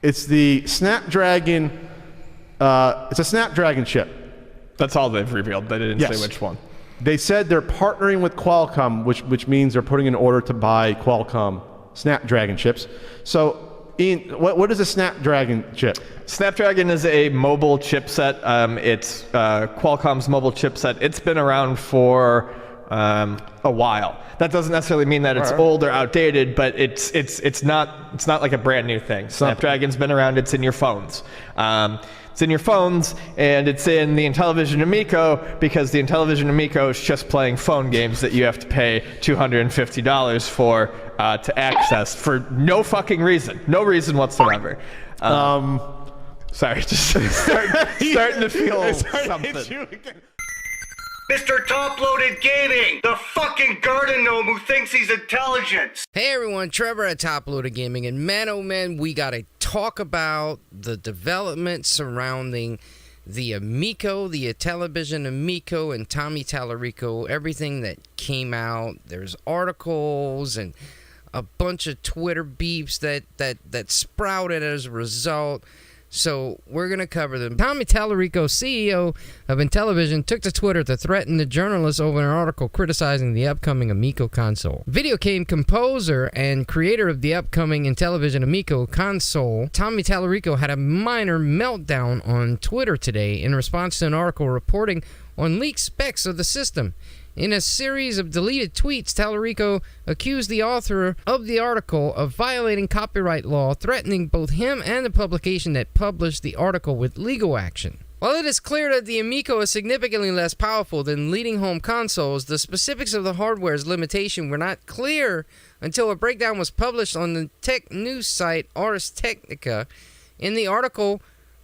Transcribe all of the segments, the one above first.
It's the Snapdragon. It's a Snapdragon chip. That's all they've revealed. They didn't say which one. They said they're partnering with Qualcomm, which means they're putting in order to buy Qualcomm Snapdragon chips. So, Ian, what is a Snapdragon chip? Snapdragon is a mobile chipset. It's Qualcomm's mobile chipset. It's been around for a while. That doesn't necessarily mean that it's old or outdated, but it's not like a brand new thing. Snapdragon's been around. It's in your phones. It's in your phones, and it's in the Intellivision Amico, because the Intellivision Amico is just playing phone games that you have to pay $250 for to access for no fucking reason. No reason whatsoever. Sorry, just starting to feel something. Mr. Toploaded Gaming, the fucking garden gnome who thinks he's intelligent. Hey everyone, Trevor at Toploaded Gaming, and man oh man, we gotta talk about the development surrounding the Amico, the Intellivision Amico, and Tommy Tallarico, everything that came out. There's articles and a bunch of Twitter beefs that sprouted as a result. So we're going to cover them. Tommy Tallarico, CEO of Intellivision, took to Twitter to threaten the journalists over an article criticizing the upcoming Amico console. Video game composer and creator of the upcoming Intellivision Amico console, Tommy Tallarico had a minor meltdown on Twitter today in response to an article reporting on leaked specs of the system. In a series of deleted tweets, Tallarico accused the author of the article of violating copyright law, threatening both him and the publication that published the article with legal action. While it is clear that the Amico is significantly less powerful than leading home consoles, the specifics of the hardware's limitation were not clear until a breakdown was published on the tech news site Ars Technica. In the article,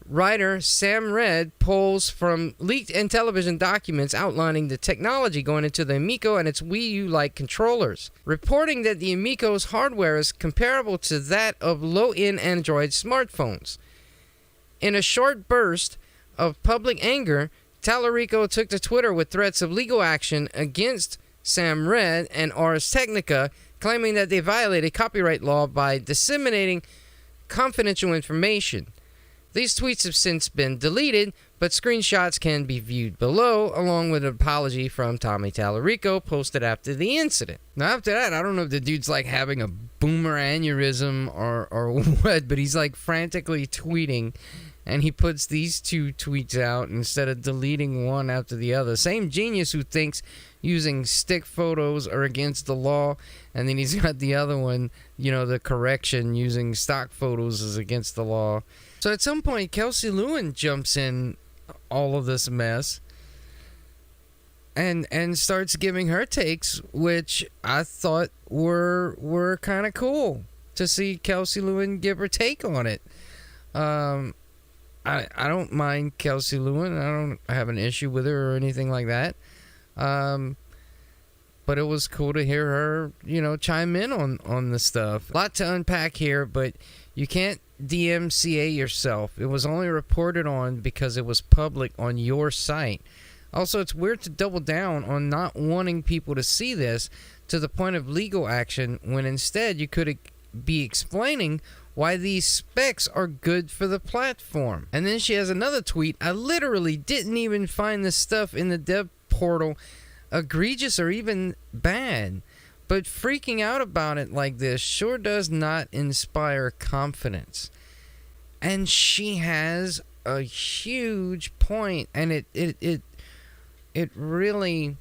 writer Sam Red pulls from leaked Intellivision documents outlining the technology going into the Amico and its Wii U-like controllers, reporting that the Amico's hardware is comparable to that of low-end Android smartphones. In a short burst of public anger, Tallarico took to Twitter with threats of legal action against Sam Red and Ars Technica, claiming that they violated copyright law by disseminating confidential information. These tweets have since been deleted, but screenshots can be viewed below, along with an apology from Tommy Tallarico posted after the incident. Now, after that, I don't know if the dude's like having a boomer aneurysm or what, but he's like frantically tweeting, and he puts these two tweets out instead of deleting one after the other. Same genius who thinks using stick photos are against the law, and then he's got the other one, you know, the correction using stock photos is against the law. So at some point, Kelsey Lewin jumps in all of this mess and starts giving her takes, which I thought were kind of cool to see Kelsey Lewin give her take on it. I don't mind Kelsey Lewin. I don't have an issue with her or anything like that. But it was cool to hear her, you know, chime in on the stuff. A lot to unpack here, but you can't DMCA yourself. It was only reported on because it was public on your site. Also, it's weird to double down on not wanting people to see this to the point of legal action when instead you could be explaining why these specs are good for the platform. And then she has another tweet. I literally didn't even find this stuff in the dev portal egregious or even bad. But freaking out about it like this sure does not inspire confidence. And she has a huge point, and it really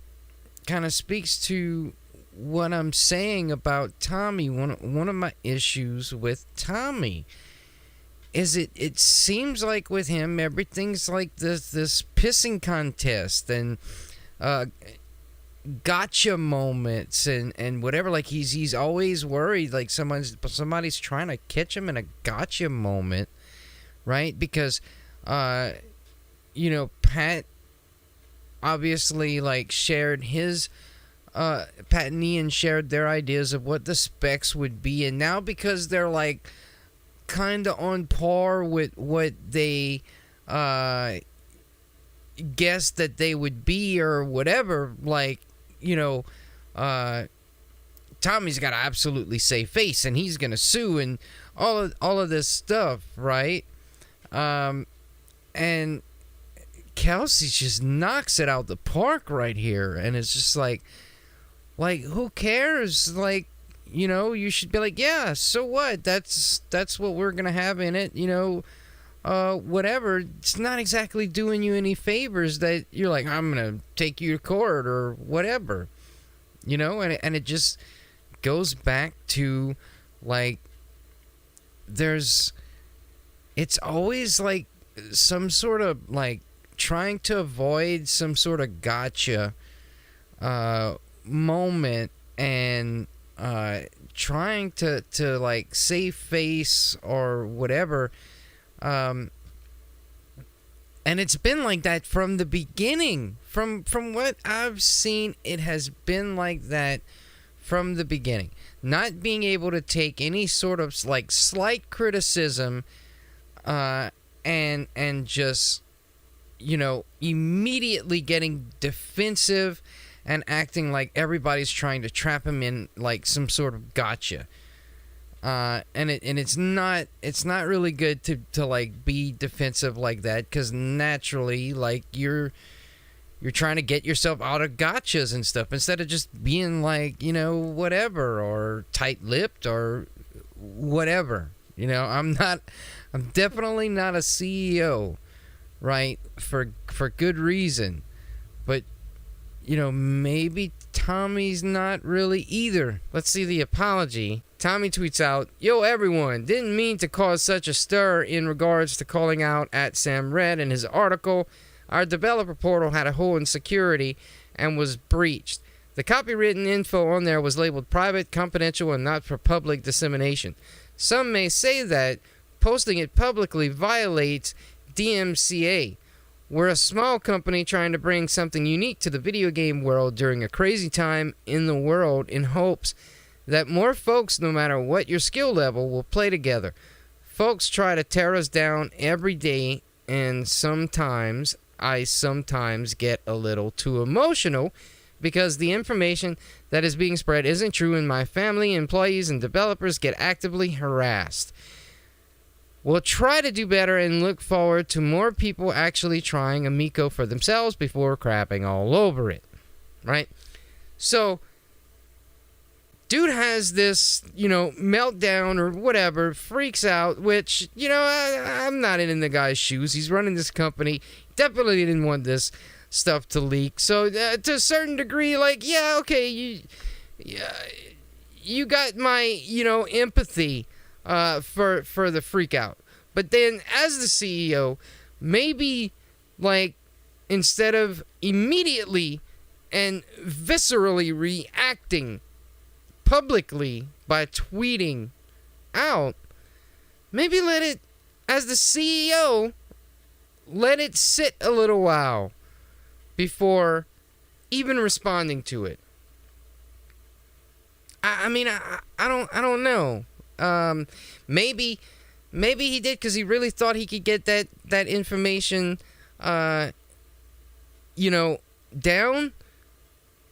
kind of speaks to what I'm saying about Tommy. One of my issues with Tommy is it seems like with him everything's like this pissing contest and gotcha moments and whatever. Like he's always worried like somebody's trying to catch him in a gotcha moment, right? Because you know, Pat obviously like shared his Pat and Ian shared their ideas of what the specs would be, and now because they're like kind of on par with what they guessed that they would be or whatever, like, you know, Tommy's got to absolutely save face, and he's gonna sue, and all of this stuff, right? And Kelsey just knocks it out the park right here, and it's just like who cares? Like, you know, you should be like, yeah, so what? That's what we're gonna have in it, you know. Whatever. It's not exactly doing you any favors that you're like, I'm gonna take you to court or whatever, you know. And it just goes back to like, it's always like some sort of like trying to avoid some sort of gotcha moment, and trying to like save face or whatever. And it's been like that from the beginning. From what I've seen, it has been like that from the beginning. Not being able to take any sort of like slight criticism, and just, you know, immediately getting defensive and acting like everybody's trying to trap him in like some sort of gotcha. And it's not really good to like be defensive like that, because naturally, like, you're trying to get yourself out of gotchas and stuff, instead of just being like, you know, whatever, or tight-lipped or whatever. You know, I'm definitely not a CEO, right? For good reason. But, you know, maybe Tommy's not really either. Let's see the apology. Tommy tweets out, "Yo everyone, didn't mean to cause such a stir in regards to calling out at Sam Red in his article. Our developer portal had a hole in security and was breached. The copywritten info on there was labeled private, confidential, and not for public dissemination. Some may say that posting it publicly violates DMCA. We're a small company trying to bring something unique to the video game world during a crazy time in the world, in hopes that more folks, no matter what your skill level, will play together. Folks try to tear us down every day, and sometimes I get a little too emotional because the information that is being spread isn't true, and my family, employees, and developers get actively harassed. We'll try to do better and look forward to more people actually trying Amico for themselves before crapping all over it." Right? So, dude has this, you know, meltdown or whatever, freaks out, which, you know, I'm not in the guy's shoes. He's running this company. Definitely didn't want this stuff to leak. So, to a certain degree, like, yeah, okay, you got my, you know, empathy for the freak out. But then, as the CEO, maybe, like, instead of immediately and viscerally reacting publicly by tweeting out, maybe let it, as the CEO, let it sit a little while before even responding to it. I mean, I don't know. Maybe he did because he really thought he could get that information, you know, down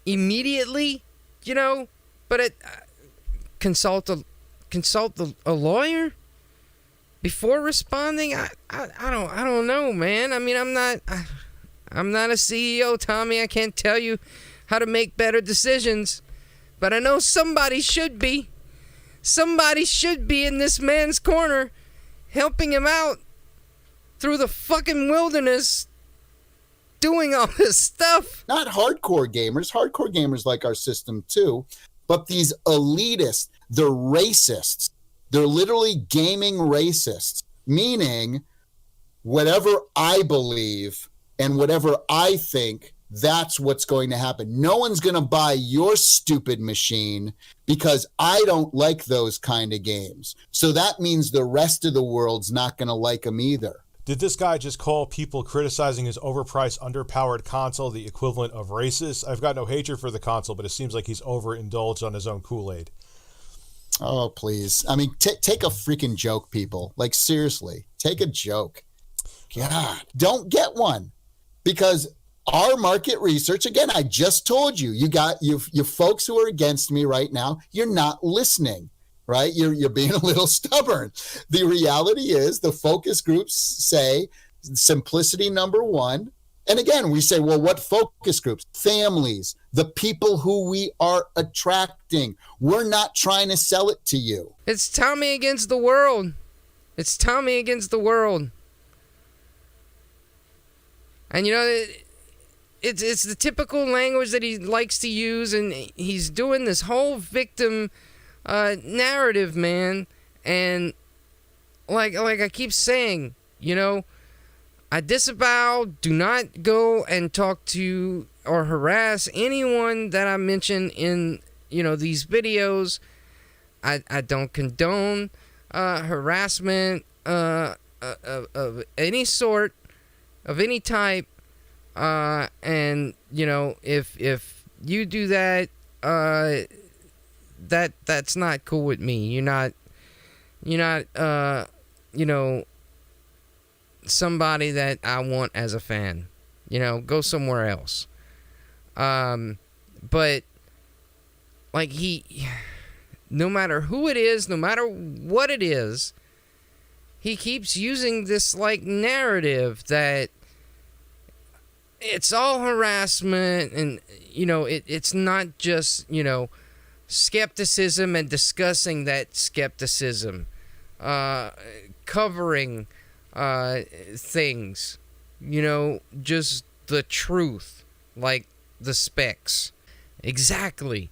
immediately, you know. But consult a lawyer before responding. I don't know, man. I mean, I'm not a CEO, Tommy. I can't tell you how to make better decisions, but I know somebody should be. Somebody should be in this man's corner, helping him out through the fucking wilderness, doing all this stuff. Not hardcore gamers like our system too. But these elitists, they're racists. They're literally gaming racists, meaning whatever I believe and whatever I think, that's what's going to happen. No one's going to buy your stupid machine because I don't like those kind of games. So that means the rest of the world's not going to like them either. Did this guy just call people criticizing his overpriced, underpowered console the equivalent of racist? I've got no hatred for the console, but it seems like he's overindulged on his own Kool-Aid. Oh, please. I mean, take a freaking joke, people. Like, seriously, take a joke. God, don't get one. Because Our market research, again, I just told you, you folks who are against me right now, you're not listening, right? You're being a little stubborn. The reality is the focus groups say simplicity number one. And again, we say, well, what focus groups? Families, the people who we are attracting. We're not trying to sell it to you. It's Tommy against the world. It's Tommy against the world. And you know, it's the typical language that he likes to use, and he's doing this whole victim narrative, man. And like I keep saying, you know, I disavow, do not go and talk to or harass anyone that I mention in, you know, these videos. I don't condone harassment of any sort, of any type. And, you know, if you do that, that's not cool with me. You're not, you know, somebody that I want as a fan. You know, go somewhere else. But like no matter who it is, no matter what it is, he keeps using this like narrative that it's all harassment, and you know, it's not just, you know, skepticism and discussing that skepticism, covering things, you know, just the truth, like the specs. Exactly.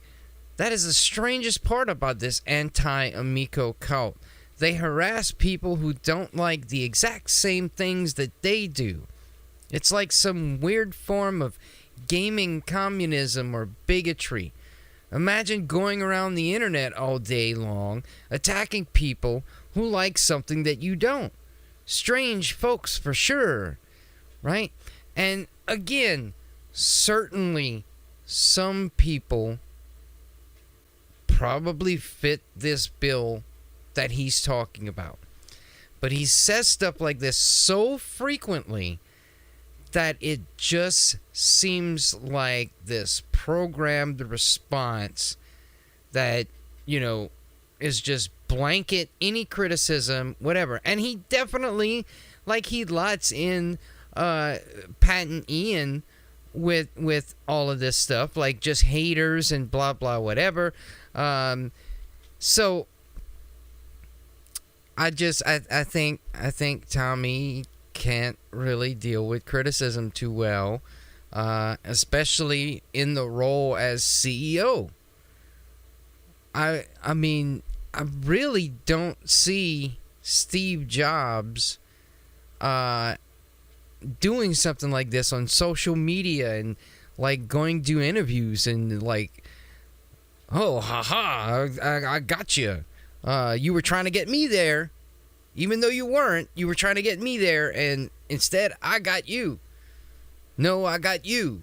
That is the strangest part about this anti-Amico cult. They harass people who don't like the exact same things that they do. It's like some weird form of gaming communism or bigotry. Imagine going around the internet all day long, attacking people who like something that you don't. Strange folks for sure, right? And again, certainly some people probably fit this bill that he's talking about. But he says stuff like this so frequently that it just seems like this programmed response that, you know, is just blanket any criticism, whatever. And he definitely, like, he lots in Pat and Ian with all of this stuff, like just haters and blah blah whatever. So I think Tommy can't really deal with criticism too well, especially in the role as CEO. I mean, I really don't see Steve Jobs doing something like this on social media and like going to do interviews and like, oh, haha, I got you. You were trying to get me there. Even though you weren't, you were trying to get me there, and instead, I got you. No, I got you.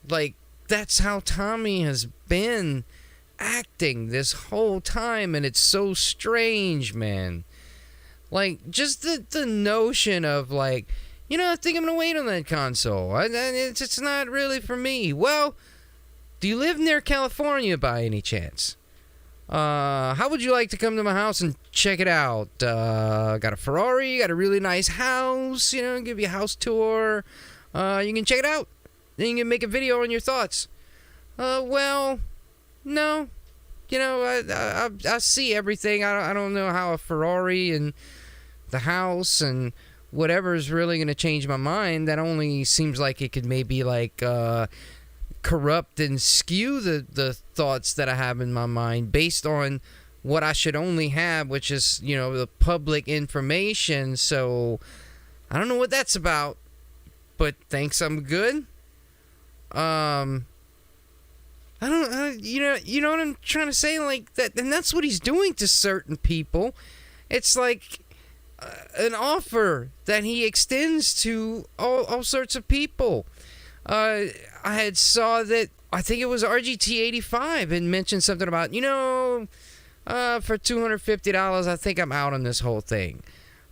Like, that's how Tommy has been acting this whole time, and it's so strange, man. Like, just the notion of, like, you know, I think I'm going to wait on that console. It's not really for me. Well, do you live near California by any chance? How would you like to come to my house and check it out? Got a Ferrari, got a really nice house, you know, give you a house tour. You can check it out. Then you can make a video on your thoughts. Well, no. You know, I see everything. I don't know how a Ferrari and the house and whatever is really going to change my mind. That only seems like it could maybe, like, corrupt and skew the thoughts that I have in my mind based on what I should only have, which is, you know, the public information. So I don't know what that's about, but thinks I'm good. I don't, you know what I'm trying to say, like that, and that's what he's doing to certain people. It's like an offer that he extends to all sorts of people. I had saw that, I think it was RGT85 and mentioned something about, you know, for $250, I think I'm out on this whole thing.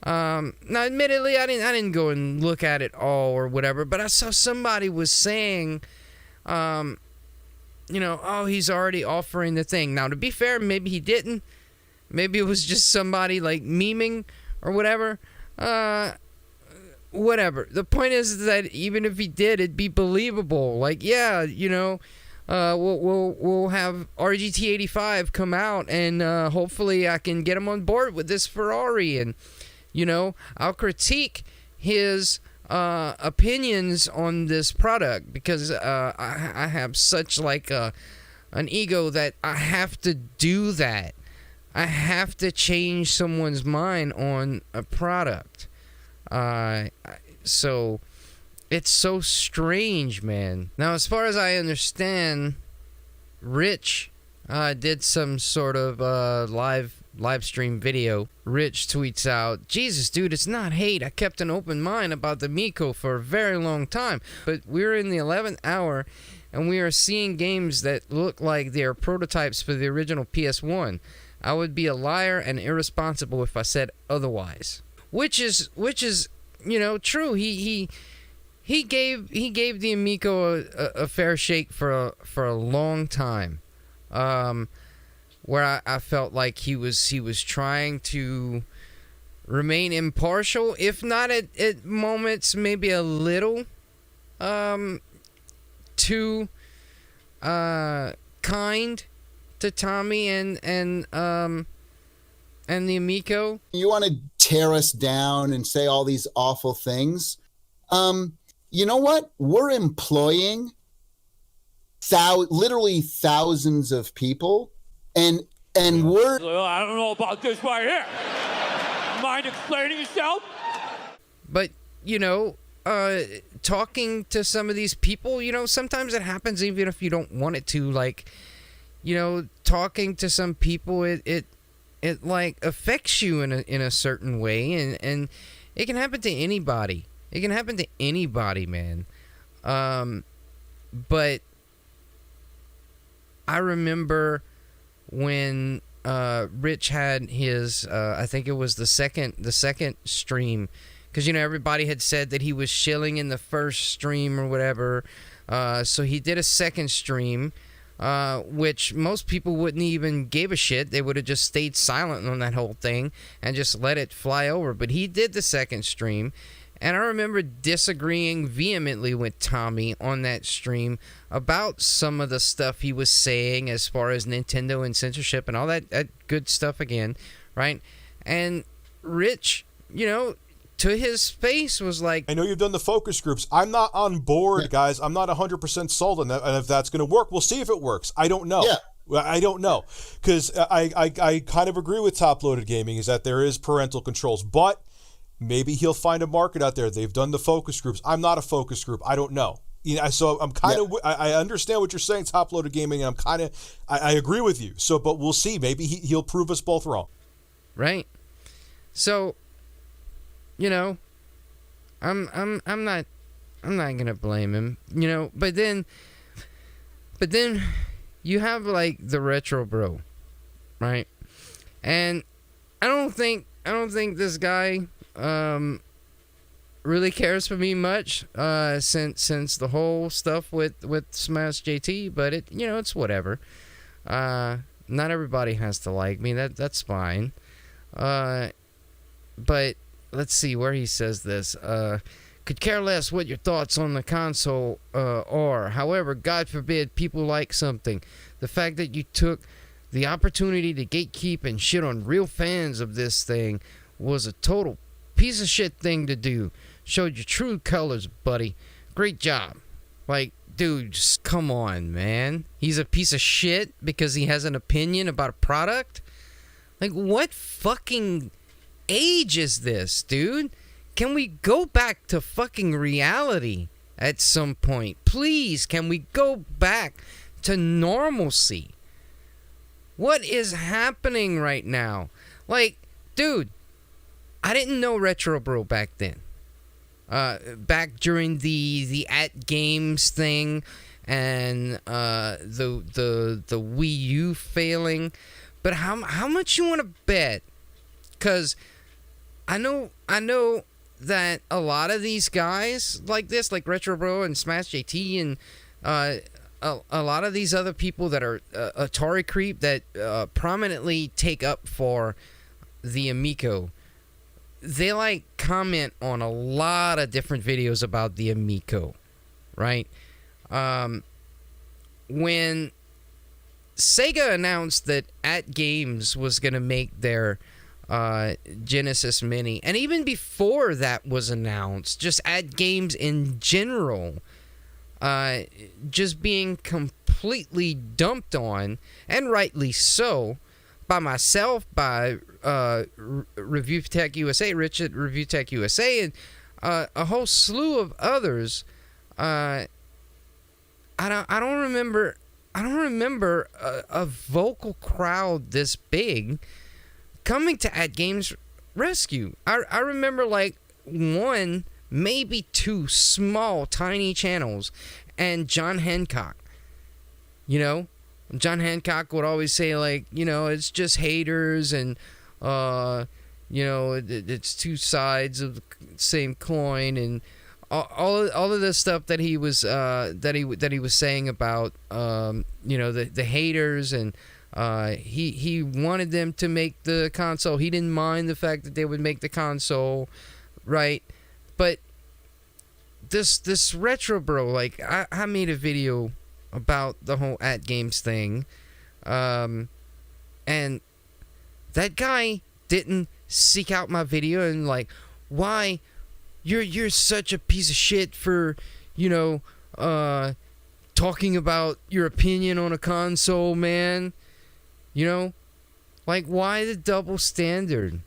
Now, admittedly, I didn't go and look at it all or whatever, but I saw somebody was saying, oh, he's already offering the thing. Now, to be fair, maybe he didn't. Maybe it was just somebody like memeing or whatever. Whatever. The point is that even if he did, it'd be believable. Like, yeah, we'll have RGT85 come out, and hopefully I can get him on board with this Ferrari, and I'll critique his opinions on this product because I have such like an ego that I have to do that. I have to change someone's mind on a product. So it's so strange, man. Now, as far as I understand, Rich did some sort of live stream video. Rich tweets out, Jesus, dude, it's not hate. I kept an open mind about the Amico for a very long time. But we're in the 11th hour, and we are seeing games that look like they are prototypes for the original PS1. I would be a liar and irresponsible if I said otherwise. Which is true. He gave the Amico a fair shake for a long time. Where I felt like he was trying to remain impartial, if not at moments maybe a little too kind to Tommy and the Amico. You want to tear us down and say all these awful things. You know what? We're employing literally thousands of people, and we're... I don't know about this right here. Mind explaining yourself? But, talking to some of these people, sometimes it happens even if you don't want it to. Like, talking to some people, it like affects you in a certain way, and it can happen to anybody. It can happen to anybody, man. But I remember when Rich had his, I think it was the second stream, because everybody had said that he was shilling in the first stream or whatever. So he did a second stream. Which most people wouldn't even give a shit. They would have just stayed silent on that whole thing and just let it fly over. But he did the second stream, and I remember disagreeing vehemently with Tommy on that stream about some of the stuff he was saying as far as Nintendo and censorship and all that good stuff again, right? And Rich, to his face was like, I know you've done the focus groups. I'm not on board, guys. I'm not 100% sold on that. And if that's going to work, we'll see if it works. I don't know. Yeah. I don't know. Because I kind of agree with Toploaded Gaming is that there is parental controls. But maybe he'll find a market out there. They've done the focus groups. I'm not a focus group. I don't know. So I'm kind of, I understand what you're saying, Toploaded Gaming, and I agree with you. So, but we'll see. Maybe he'll prove us both wrong. Right. So, I'm not gonna blame him, but then you have like the Retro Bro, right? And I don't think this guy really cares for me much since the whole stuff with Smash JT, but it's whatever. Not everybody has to like me. That's fine. But let's see where he says this. Could care less what your thoughts on the console are. However, God forbid people like something. The fact that you took the opportunity to gatekeep and shit on real fans of this thing was a total piece of shit thing to do. Showed your true colors, buddy. Great job. Like, dude, just come on, man. He's a piece of shit because he has an opinion about a product? Like, what fucking age is this, dude? Can we go back to fucking reality at some point? Please, can we go back to normalcy? What is happening right now? Like, dude, I didn't know Retro Bro back then. Back during the at games thing and the Wii U failing. But how much you want to bet? Because I know that a lot of these guys like this, like Retro Bro and Smash JT and a lot of these other people that are Atari creep that prominently take up for the Amico, they like comment on a lot of different videos about the Amico, right? When Sega announced that At Games was going to make their Genesis Mini, and even before that was announced, just At Games in general, just being completely dumped on, and rightly so, by myself, by Review Tech USA, Rich at Review Tech USA, and a whole slew of others. I don't remember a vocal crowd this big coming to At Games rescue. I remember like one, maybe two small, tiny channels, and John Hancock. You know, John Hancock would always say like, you know, it's just haters, and you know, it's two sides of the same coin, and all of the stuff that he was that he was saying about you know, the haters, and he wanted them to make the console. He didn't mind the fact that they would make the console, right? But this Retro Bro, like I made a video about the whole At Games thing, and that guy didn't seek out my video and like, why you're such a piece of shit for, you know, talking about your opinion on a console, man. You know, like, why the double standard?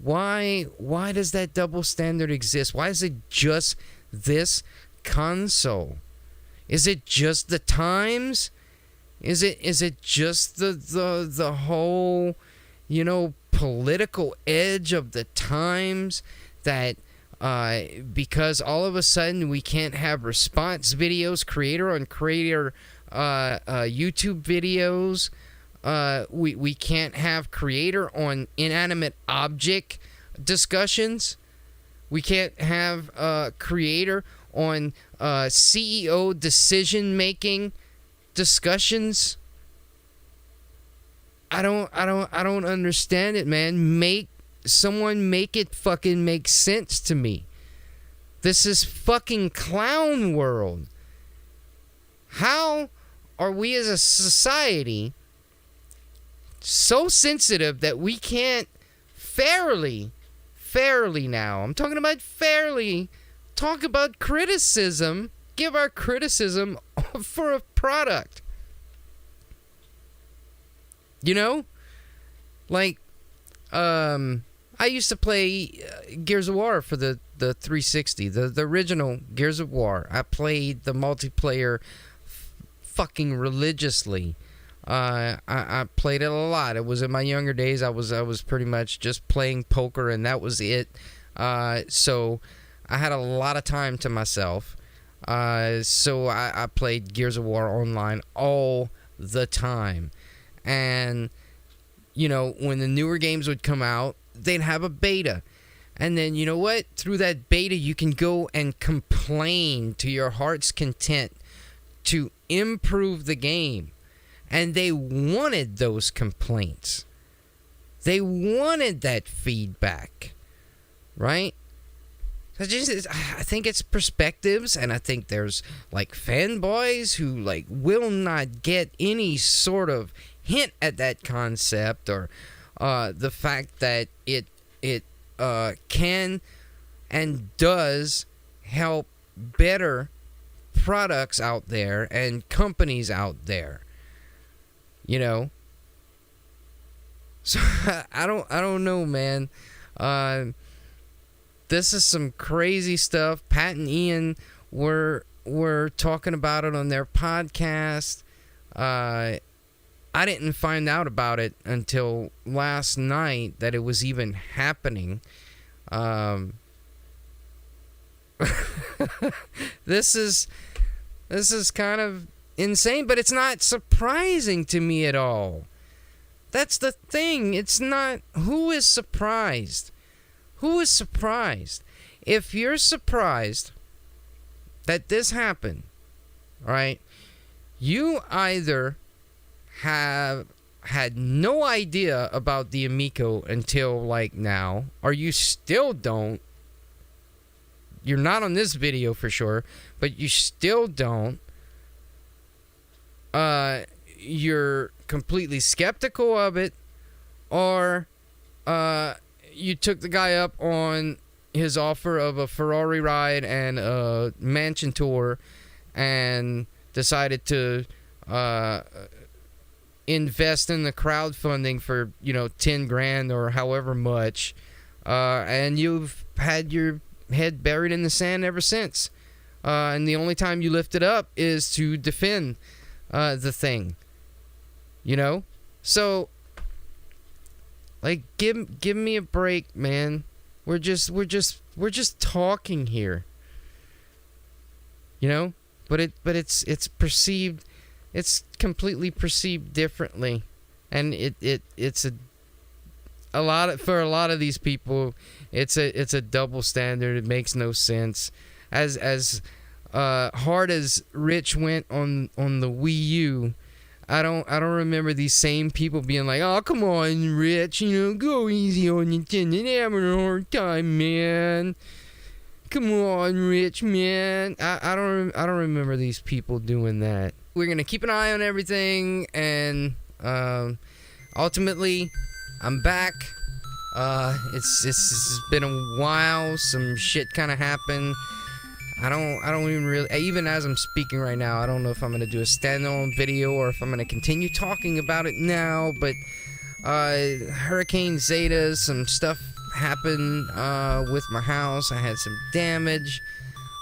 Why does that double standard exist? Why is it just this console? Is it just the times? Is it just the whole, you know, political edge of the times that because all of a sudden we can't have response videos, creator on creator YouTube videos, we can't have creator on inanimate object discussions, we can't have creator on CEO decision making discussions. I don't understand it, man. Someone make it fucking make sense to me. This is fucking clown world. How are we as a society so sensitive that we can't fairly now, I'm talking about fairly, talk about criticism, give our criticism for a product? You know? Like, I used to play Gears of War for the 360, the original Gears of War. I played the multiplayer fucking religiously. I played it a lot. It was in my younger days. I was pretty much just playing poker, and that was it. So I had a lot of time to myself. So I played Gears of War online all the time. And, you know, when the newer games would come out, they'd have a beta. And then, you know what? Through that beta, you can go and complain to your heart's content to improve the game. And they wanted those complaints. They wanted that feedback, right? I think it's perspectives, and I think there's like fanboys who like will not get any sort of hint at that concept, or the fact that it can and does help better products out there and companies out there. You know, so I don't know, man. This is some crazy stuff. Pat and Ian were talking about it on their podcast. I didn't find out about it until last night that it was even happening. This is kind of insane, but it's not surprising to me at all. That's the thing. It's not. Who is surprised? Who is surprised? If you're surprised that this happened, right, you either have had no idea about the Amico until like now, or you still don't. You're not on this video for sure, but you still don't. You're completely skeptical of it, or you took the guy up on his offer of a Ferrari ride and a mansion tour and decided to invest in the crowdfunding for, 10 grand or however much, and you've had your head buried in the sand ever since, and the only time you lift it up is to defend the thing, so like give me a break, man. We're just talking here, but it's perceived, it's completely perceived differently, and it's a lot for a lot of these people, it's a double standard. It makes no sense. As hard as Rich went on the Wii U, I don't remember these same people being like, "Oh, come on, Rich, go easy on Nintendo. They're having a hard time, man. Come on, Rich, man." I don't remember these people doing that. We're gonna keep an eye on everything, and ultimately, I'm back. It's been a while. Some shit kind of happened. I don't even really, even as I'm speaking right now, I don't know if I'm going to do a standalone video or if I'm going to continue talking about it now, but Hurricane Zeta, some stuff happened with my house. I had some damage.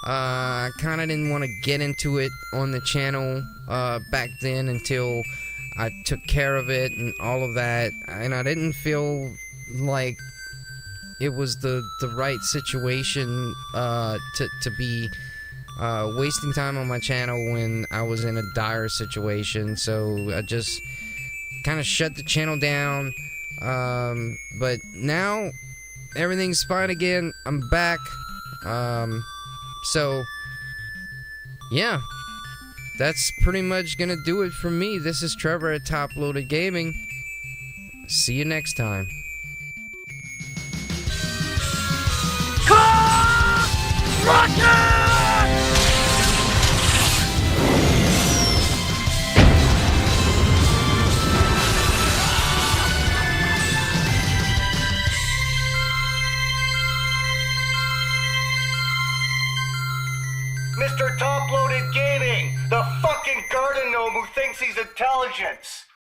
I kind of didn't want to get into it on the channel back then until I took care of it and all of that, and I didn't feel like it was the right situation to be wasting time on my channel when I was in a dire situation. So I just kind of shut the channel down. But now everything's fine again. I'm back. So yeah, that's pretty much gonna do it for me. This is Trevor at Toploaded Gaming. See you next time. Mr. Toploaded Gaming, the fucking garden gnome who thinks he's intelligent.